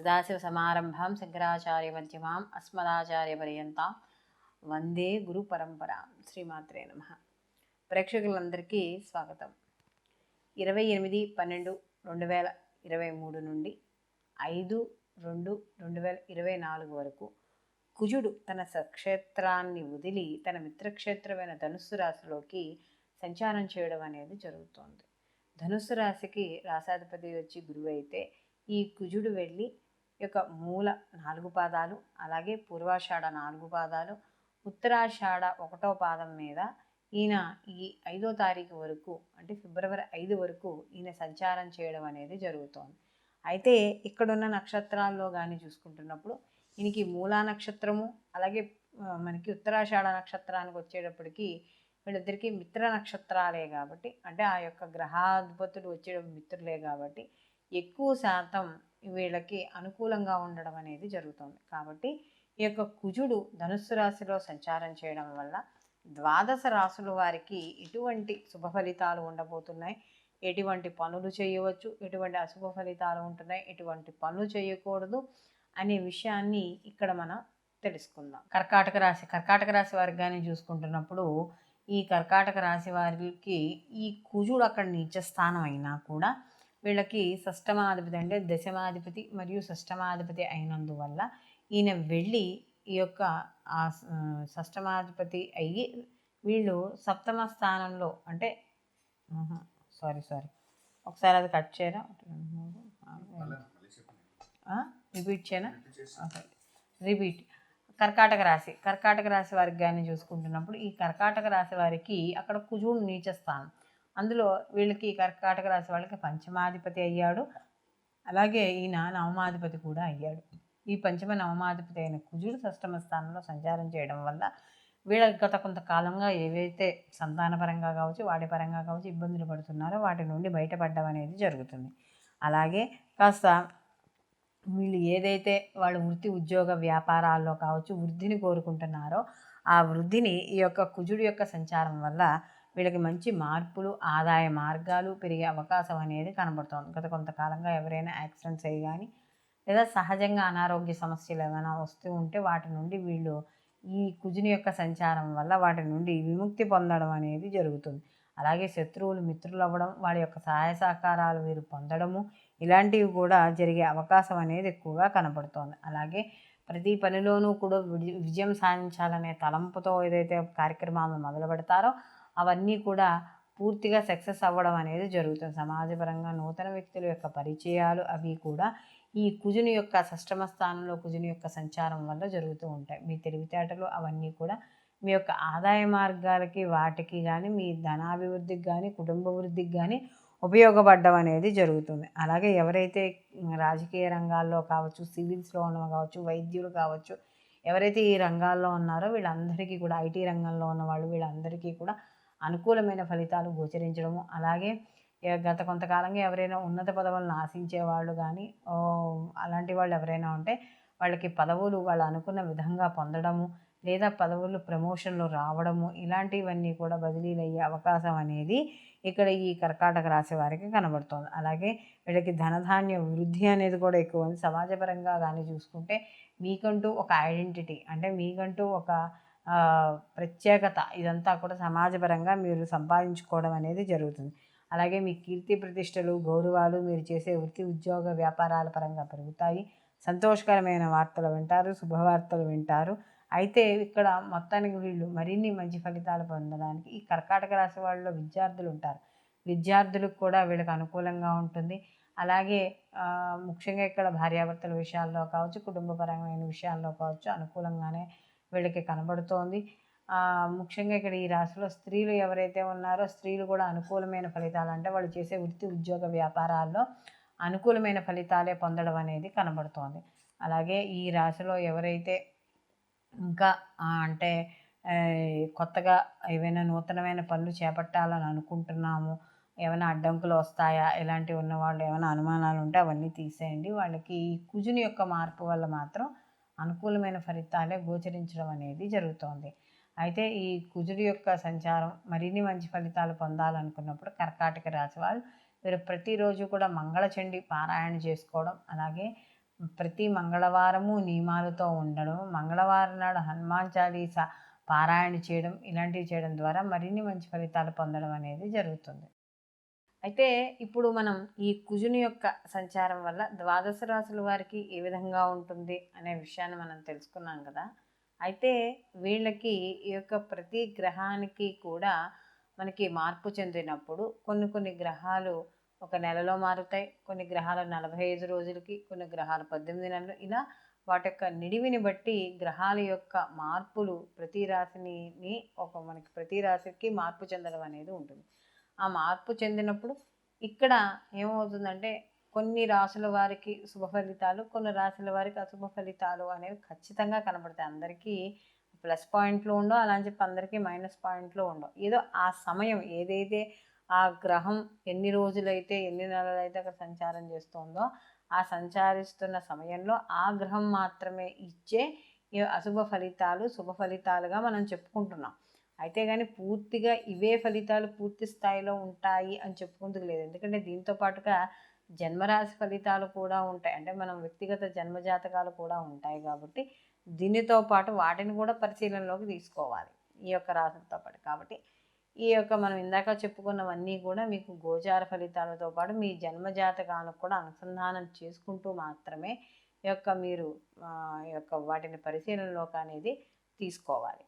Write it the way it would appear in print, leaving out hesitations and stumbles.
సదాశివసమారంభాం శంకరాచార్యమధ్యమాం అస్మదాచార్యపర్యంతాం వందే గురు పరంపరాం. శ్రీమాత్రే నమః. ప్రేక్షకులందరికీ స్వాగతం. 28/12/2023 నుండి 5/2/2024 వరకు కుజుడు తన స్వక్షేత్రాన్ని వదిలి తన మిత్రక్షేత్రమైన ధనుస్సు రాశిలోకి సంచారం చేయడం అనేది జరుగుతోంది. ధనుస్సు రాశికి రాశాధిపతి వచ్చి గురువు అయితే ఈ కుజుడు వెళ్ళి యొక్క మూల 4 పాదాలు, అలాగే పూర్వాషాఢ 4 పాదాలు, ఉత్తరాషాఢ 1వ పాదం మీద ఈయన ఈ 5వ తారీఖు వరకు, అంటే ఫిబ్రవరి 5 వరకు ఈయన సంచారం చేయడం అనేది జరుగుతోంది. అయితే ఇక్కడున్న నక్షత్రాల్లో కానీ చూసుకుంటున్నప్పుడు ఈయనకి మూలా నక్షత్రము, అలాగే మనకి ఉత్తరాషాఢ నక్షత్రానికి వచ్చేటప్పటికి వీళ్ళిద్దరికీ మిత్ర నక్షత్రాలే కాబట్టి, అంటే ఆ యొక్క గ్రహాధిపతులు వచ్చే మిత్రులే కాబట్టి ఎక్కువ శాతం వీళ్ళకి అనుకూలంగా ఉండడం అనేది జరుగుతుంది. కాబట్టి ఈ యొక్క కుజుడు ధనుస్సు రాశిలో సంచారం చేయడం వల్ల ద్వాదశ రాశుల వారికి ఎటువంటి శుభ ఫలితాలు ఉండబోతున్నాయి, ఎటువంటి పనులు చేయవచ్చు, ఎటువంటి అశుభ ఫలితాలు ఉంటున్నాయి, ఎటువంటి పనులు చేయకూడదు అనే విషయాన్ని ఇక్కడ మనం తెలుసుకుందాం. కర్కాటక రాశి వారికి కానీ చూసుకుంటున్నప్పుడు ఈ కర్కాటక రాశి వారికి ఈ కుజుడు అక్కడ నీచ స్థానం అయినా కూడా వీళ్ళకి షష్టమాధిపతి, అంటే దశమాధిపతి మరియు షష్టమాధిపతి అయినందువల్ల ఈయన వెళ్ళి ఈ యొక్క షష్టమాధిపతి అయ్యి వీళ్ళు సప్తమ స్థానంలో, అంటే ఒకసారి అది కట్ చేయరా, రిపీట్ చేయనా, రిపీట్. కర్కాటక రాశి వారికి కానీ చూసుకుంటున్నప్పుడు ఈ కర్కాటక రాశి వారికి అక్కడ కుజుడు నీచ స్థానం, అందులో వీళ్ళకి కర్కాటక రాశి వాళ్ళకి పంచమాధిపతి అయ్యాడు, అలాగే ఈయన నవమాధిపతి కూడా అయ్యాడు. ఈ పంచమ నవమాధిపతి అయిన కుజుడు షష్టమ స్థానంలో సంచారం చేయడం వల్ల వీళ్ళకి గత కొంతకాలంగా ఏవైతే సంతానపరంగా కావచ్చు, వాటి పరంగా కావచ్చు ఇబ్బందులు పడుతున్నారో వాటి నుండి బయటపడడం అనేది జరుగుతుంది. అలాగే కాస్త వీళ్ళు ఏదైతే వాళ్ళ వృత్తి ఉద్యోగ వ్యాపారాల్లో కావచ్చు వృద్ధిని కోరుకుంటున్నారో ఆ వృద్ధిని ఈ యొక్క కుజుడు యొక్క సంచారం వల్ల వీళ్ళకి మంచి మార్పులు, ఆదాయ మార్గాలు పెరిగే అవకాశం అనేది కనబడుతోంది. గత కొంతకాలంగా ఎవరైనా యాక్సిడెంట్స్ అయ్యి కానీ లేదా సహజంగా అనారోగ్య సమస్యలు ఏమైనా వస్తూ ఉంటే వాటి నుండి వీళ్ళు ఈ కుజుని యొక్క సంచారం వల్ల వాటి నుండి విముక్తి పొందడం అనేది జరుగుతుంది. అలాగే శత్రువులు మిత్రులు అవ్వడం, వాడి యొక్క సహాయ సహకారాలు వీరు పొందడము, ఇలాంటివి కూడా జరిగే అవకాశం అనేది ఎక్కువగా కనబడుతోంది. అలాగే ప్రతి పనిలోనూ కూడా విజయం సాధించాలనే తలంపుతో ఏదైతే కార్యక్రమాలను మొదలు పెడతారో అవన్నీ కూడా పూర్తిగా సక్సెస్ అవ్వడం అనేది జరుగుతుంది. సమాజపరంగా నూతన వ్యక్తుల యొక్క పరిచయాలు అవి కూడా ఈ కుజుని యొక్క షష్టమ స్థానంలో కుజుని యొక్క సంచారం వల్ల జరుగుతూ ఉంటాయి. మీ తెలివితేటలు అవన్నీ కూడా మీ యొక్క ఆదాయ మార్గాలకి వాటికి కానీ మీ ధనాభివృద్ధికి కానీ కుటుంబ వృద్ధికి కానీ ఉపయోగపడడం అనేది జరుగుతుంది. అలాగే ఎవరైతే రాజకీయ రంగాల్లో కావచ్చు, సివిల్స్లో ఉన్న కావచ్చు, వైద్యులు కావచ్చు, ఎవరైతే ఈ రంగాల్లో ఉన్నారో వీళ్ళందరికీ కూడా, ఐటీ రంగంలో ఉన్న వాళ్ళు వీళ్ళందరికీ కూడా అనుకూలమైన ఫలితాలు గోచరించడము, అలాగే గత కొంతకాలంగా ఎవరైనా ఉన్నత పదవులను ఆశించే వాళ్ళు కానీ అలాంటి వాళ్ళు ఎవరైనా ఉంటే వాళ్ళకి పదవులు వాళ్ళు అనుకున్న విధంగా పొందడము, లేదా పదవులు ప్రమోషన్లు రావడము, ఇలాంటివన్నీ కూడా బదిలీలు అయ్యే అవకాశం అనేది ఇక్కడ ఈ కర్కాటక రాశి వారికి కనబడుతుంది. అలాగే వీళ్ళకి ధనధాన్య వృద్ధి అనేది కూడా ఎక్కువ ఉంది. సమాజపరంగా కానీ చూసుకుంటే మీకంటూ ఒక ఐడెంటిటీ, అంటే మీకంటూ ఒక ప్రత్యేకత, ఇదంతా కూడా సమాజపరంగా మీరు సంపాదించుకోవడం అనేది జరుగుతుంది. అలాగే మీ కీర్తి ప్రతిష్టలు, గౌరవాలు మీరు చేసే వృత్తి ఉద్యోగ వ్యాపారాల పరంగా పెరుగుతాయి. సంతోషకరమైన వార్తలు వింటారు, శుభవార్తలు వింటారు. అయితే ఇక్కడ మొత్తానికి వీళ్ళు మరిన్ని మంచి ఫలితాలు పొందడానికి ఈ కర్కాటక రాశి వాళ్ళలో విద్యార్థులు ఉంటారు. విద్యార్థులకు కూడా వీళ్ళకి అనుకూలంగా ఉంటుంది. అలాగే ముఖ్యంగా ఇక్కడ భార్యాభర్తల విషయాల్లో కావచ్చు, కుటుంబపరమైన విషయాల్లో కావచ్చు అనుకూలంగానే వీళ్ళకి కనబడుతోంది. ముఖ్యంగా ఇక్కడ ఈ రాశిలో స్త్రీలు ఎవరైతే ఉన్నారో స్త్రీలు కూడా అనుకూలమైన ఫలితాలు, అంటే వాళ్ళు చేసే వృత్తి ఉద్యోగ వ్యాపారాల్లో అనుకూలమైన ఫలితాలే పొందడం అనేది కనబడుతోంది. అలాగే ఈ రాశిలో ఎవరైతే ఇంకా అంటే కొత్తగా ఏవైనా నూతనమైన పనులు చేపట్టాలని అనుకుంటున్నాము, ఏమైనా అడ్డంకులు వస్తాయా ఇలాంటివి ఉన్నవాళ్ళు ఏమైనా అనుమానాలు ఉంటే అవన్నీ తీసేయండి. వాళ్ళకి ఈ కుజుని యొక్క మార్పు వల్ల మాత్రం అనుకూలమైన ఫలితాలే గోచరించడం అనేది జరుగుతోంది. అయితే ఈ కుజుడి యొక్క సంచారం మరిన్ని మంచి ఫలితాలు పొందాలనుకున్నప్పుడు కర్కాటక రాశి వాళ్ళు మీరు ప్రతిరోజు కూడా మంగళచండి పారాయణ చేసుకోవడం, అలాగే ప్రతి మంగళవారము నియమాలతో ఉండడం, మంగళవారం నాడు హనుమాన్ చాలీసా పారాయణ చేయడం, ఇలాంటివి చేయడం ద్వారా మరిన్ని మంచి ఫలితాలు పొందడం అనేది జరుగుతుంది. అయితే ఇప్పుడు మనం ఈ కుజుని యొక్క సంచారం వల్ల ద్వాదశ రాశుల వారికి ఏ విధంగా ఉంటుంది అనే విషయాన్ని మనం తెలుసుకున్నాం కదా. అయితే వీళ్ళకి ఈ యొక్క ప్రతి గ్రహానికి కూడా మనకి మార్పు చెందినప్పుడు కొన్ని కొన్ని గ్రహాలు ఒక నెలలో మారుతాయి, కొన్ని గ్రహాలు 45 రోజులకి, కొన్ని గ్రహాలు 18 నెలలు, ఇలా వాటి యొక్క నిడివిని బట్టి గ్రహాల యొక్క మార్పులు ప్రతి రాశిని మనకి ప్రతి రాశికి మార్పు చెందడం అనేది ఉంటుంది. ఆ మార్పు చెందినప్పుడు ఇక్కడ ఏమవుతుందంటే కొన్ని రాశుల వారికి శుభ ఫలితాలు, కొన్ని రాశుల వారికి అశుభ ఫలితాలు అనేవి ఖచ్చితంగా కనబడతాయి. అందరికీ ప్లస్ పాయింట్లు ఉండవు, అలా అని చెప్పి అందరికీ మైనస్ పాయింట్లు ఉండవు. ఏదో ఆ సమయం ఏదైతే ఆ గ్రహం ఎన్ని రోజులైతే ఎన్ని నెలలైతే అక్కడ సంచారం చేస్తుందో ఆ సంచారిస్తున్న సమయంలో ఆ గ్రహం మాత్రమే ఇచ్చే అశుభ ఫలితాలు శుభ ఫలితాలుగా మనం చెప్పుకుంటున్నాం. అయితే కానీ పూర్తిగా ఇవే ఫలితాలు పూర్తి స్థాయిలో ఉంటాయి అని చెప్పుకుందుకు లేదు. ఎందుకంటే దీంతో పాటుగా జన్మరాశి ఫలితాలు కూడా ఉంటాయి, అంటే మనం వ్యక్తిగత జన్మజాతకాలు కూడా ఉంటాయి. కాబట్టి దీనితో పాటు వాటిని కూడా పరిశీలనలోకి తీసుకోవాలి ఈ యొక్క రాశులతో పాటు. కాబట్టి ఈ యొక్క మనం ఇందాక చెప్పుకున్నవన్నీ కూడా మీకు గోచార ఫలితాలతో పాటు మీ జన్మజాతకానికి కూడా అనుసంధానం చేసుకుంటూ మాత్రమే ఈ యొక్క మీరు ఈ యొక్క వాటిని పరిశీలనలోకి అనేది తీసుకోవాలి.